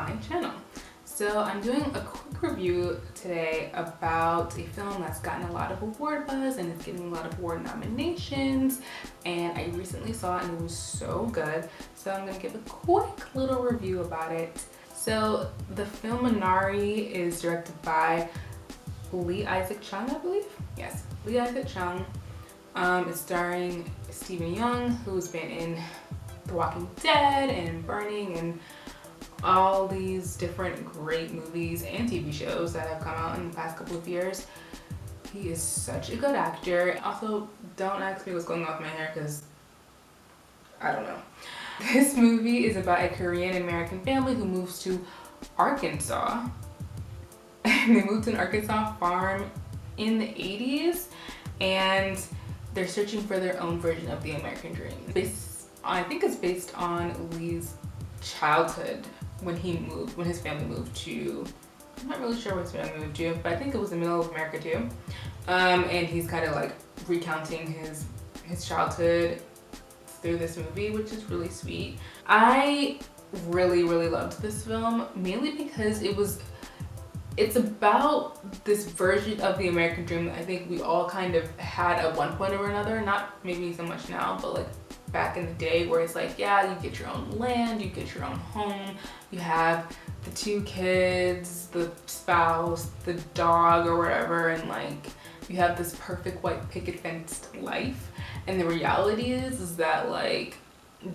my channel. So I'm doing a quick review today about a film that's gotten a lot of award buzz and it's getting a lot of award nominations, and I recently saw it and it was so good. So I'm gonna give a quick little review about it. So the film Minari is directed by Lee Isaac Chung, I believe. Yes, Lee Isaac Chung. It's starring Stephen Young, who's been in The Walking Dead and Burning and all these different great movies and TV shows that have come out in the past couple of years. He is such a good actor. Also, don't ask me what's going on with my hair because I don't know. This movie is about a Korean American family who moves to Arkansas. They moved to an Arkansas farm in the 80s and they're searching for their own version of the American dream. I think it's based on Lee's childhood when his family moved to, I'm not really sure where his family moved to, but I think it was the middle of America too. And he's kind of like recounting his childhood through this movie, which is really sweet. I really loved this film, mainly because it's about this version of the American dream that I think we all kind of had at one point or another, not maybe so much now, but like back in the day, where it's like, yeah, you get your own land, you get your own home, you have the 2 kids, the spouse, the dog or whatever, and like you have this perfect white picket fenced life. And the reality is that like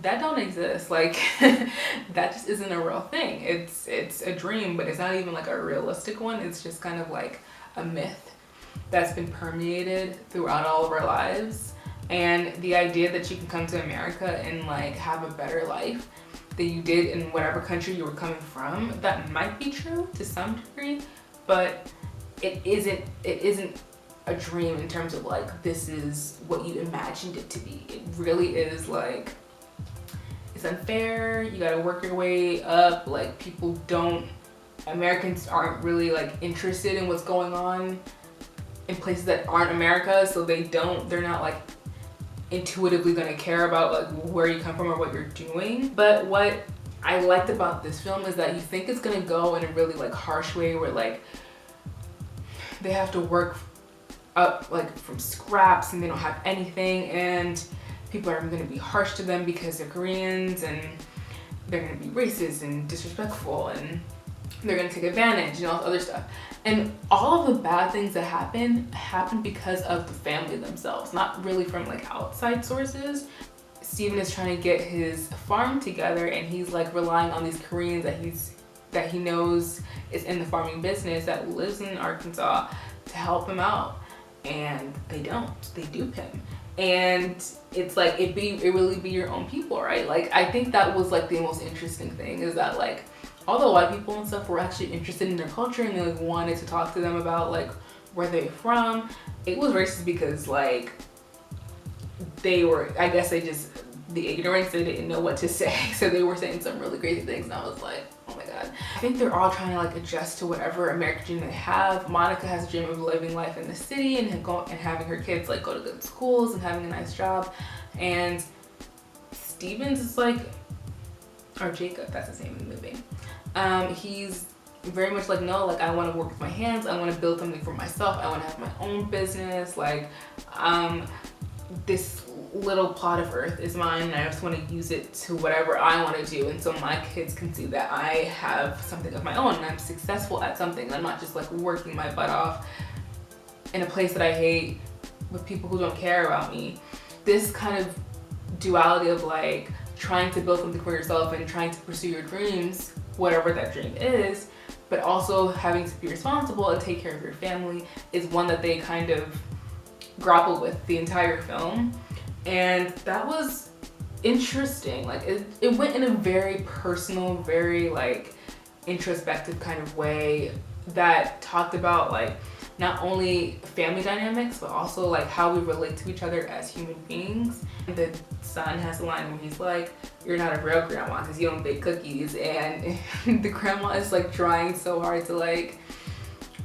that don't exist. Like that just isn't a real thing. It's a dream, but it's not even like a realistic one. It's just kind of like a myth that's been permeated throughout all of our lives. And the idea that you can come to America and like have a better life than you did in whatever country you were coming from, that might be true to some degree, but it isn't a dream in terms of like this is what you imagined it to be. It really is like, it's unfair, you gotta work your way up. Like Americans aren't really like interested in what's going on in places that aren't America, so they're not like intuitively gonna care about like where you come from or what you're doing. But what I liked about this film is that you think it's gonna go in a really like harsh way, where like they have to work up like from scraps and they don't have anything, and people are gonna be harsh to them because they're Koreans, and they're gonna be racist and disrespectful, and they're gonna take advantage and all this other stuff. And all of the bad things that happen because of the family themselves, not really from like outside sources. Steven is trying to get his farm together, and he's like relying on these Koreans that he knows is in the farming business, that lives in Arkansas, to help him out. And they don't. They dupe him. And it's like it really be your own people, right? Like I think that was like the most interesting thing, is that like all the white people and stuff were actually interested in their culture, and they like wanted to talk to them about like where they're from. It was racist because like they were, I guess they just, the ignorance, they didn't know what to say, so they were saying some really crazy things, and I was like, oh my god. I think they're all trying to like adjust to whatever American dream they have. Monica has a dream of living life in the city and having her kids like go to good schools and having a nice job, and Steven's is like, or Jacob, that's his name in the movie. He's very much like, no, like I want to work with my hands, I want to build something for myself, I want to have my own business, like this little plot of earth is mine and I just want to use it to whatever I want to do, and so my kids can see that I have something of my own and I'm successful at something. I'm not just like working my butt off in a place that I hate with people who don't care about me. This kind of duality of like trying to build something for yourself and trying to pursue your dreams, whatever that dream is, but also having to be responsible and take care of your family, is one that they kind of grapple with the entire film. And that was interesting. Like it went in a very personal, very like introspective kind of way that talked about like not only family dynamics, but also like how we relate to each other as human beings. The son has a line where he's like, you're not a real grandma because you don't bake cookies, and the grandma is like trying so hard to like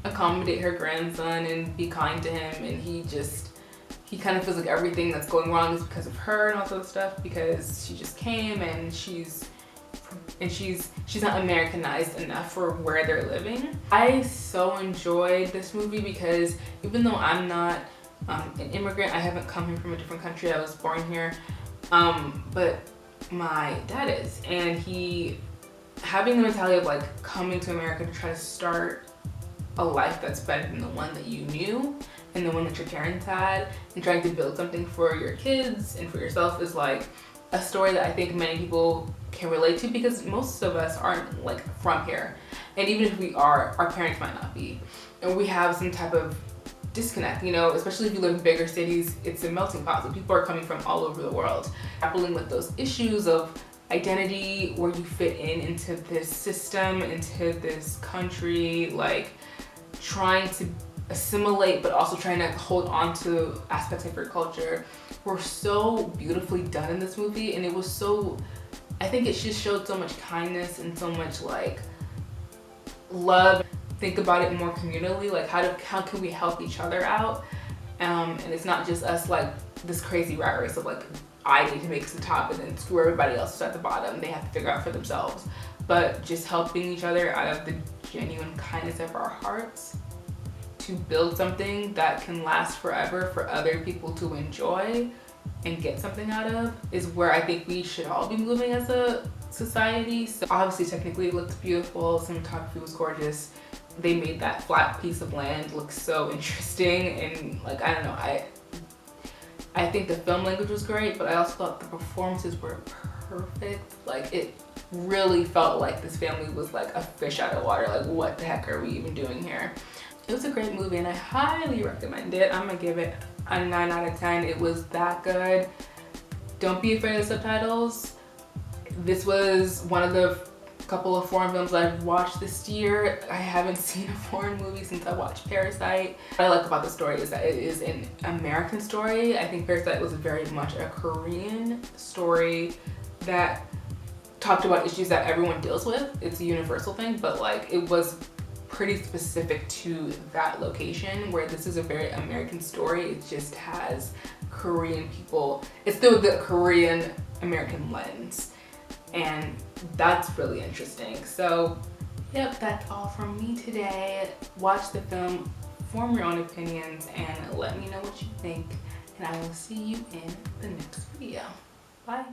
accommodate her grandson and be kind to him, and he kind of feels like everything that's going wrong is because of her and all that stuff, because she just came and she's and she's not Americanized enough for where they're living. I so enjoyed this movie because even though I'm not an immigrant, I haven't come here from a different country, I was born here, but my dad is, and he having the mentality of like coming to America to try to start a life that's better than the one that you knew and the one that your parents had, and trying to build something for your kids and for yourself is like a story that I think many people can relate to, because most of us aren't like from here, and even if we are, our parents might not be, and we have some type of disconnect, you know, especially if you live in bigger cities. It's a melting pot, so people are coming from all over the world, grappling with those issues of identity, where you fit into this system, into this country, like trying to assimilate but also trying to hold on to aspects of your culture, were so beautifully done in this movie. And it was so, I think it just showed so much kindness and so much like love. Think about it more communally, like how can we help each other out, and it's not just us like this crazy rat race of like I need to make it to the top and then screw everybody else at the bottom, they have to figure out for themselves, but just helping each other out of the genuine kindness of our hearts to build something that can last forever for other people to enjoy and get something out of, is where I think we should all be moving as a society. So obviously technically it looked beautiful, cinematography was gorgeous, they made that flat piece of land look so interesting, and like I don't know, I think the film language was great, but I also thought the performances were perfect. Like it really felt like this family was like a fish out of water, like what the heck are we even doing here? It was a great movie and I highly recommend it. I'm gonna give it a 9 out of 10. It was that good. Don't be afraid of the subtitles. This was one of the couple of foreign films that I've watched this year. I haven't seen a foreign movie since I watched Parasite. What I like about the story is that it is an American story. I think Parasite was very much a Korean story that talked about issues that everyone deals with. It's a universal thing, but like it was pretty specific to that location, where this is a very American story. It just has Korean people. It's through the Korean American lens, and that's really interesting. So yep, that's all from me today. Watch the film, form your own opinions, and let me know what you think, and I will see you in the next video. Bye.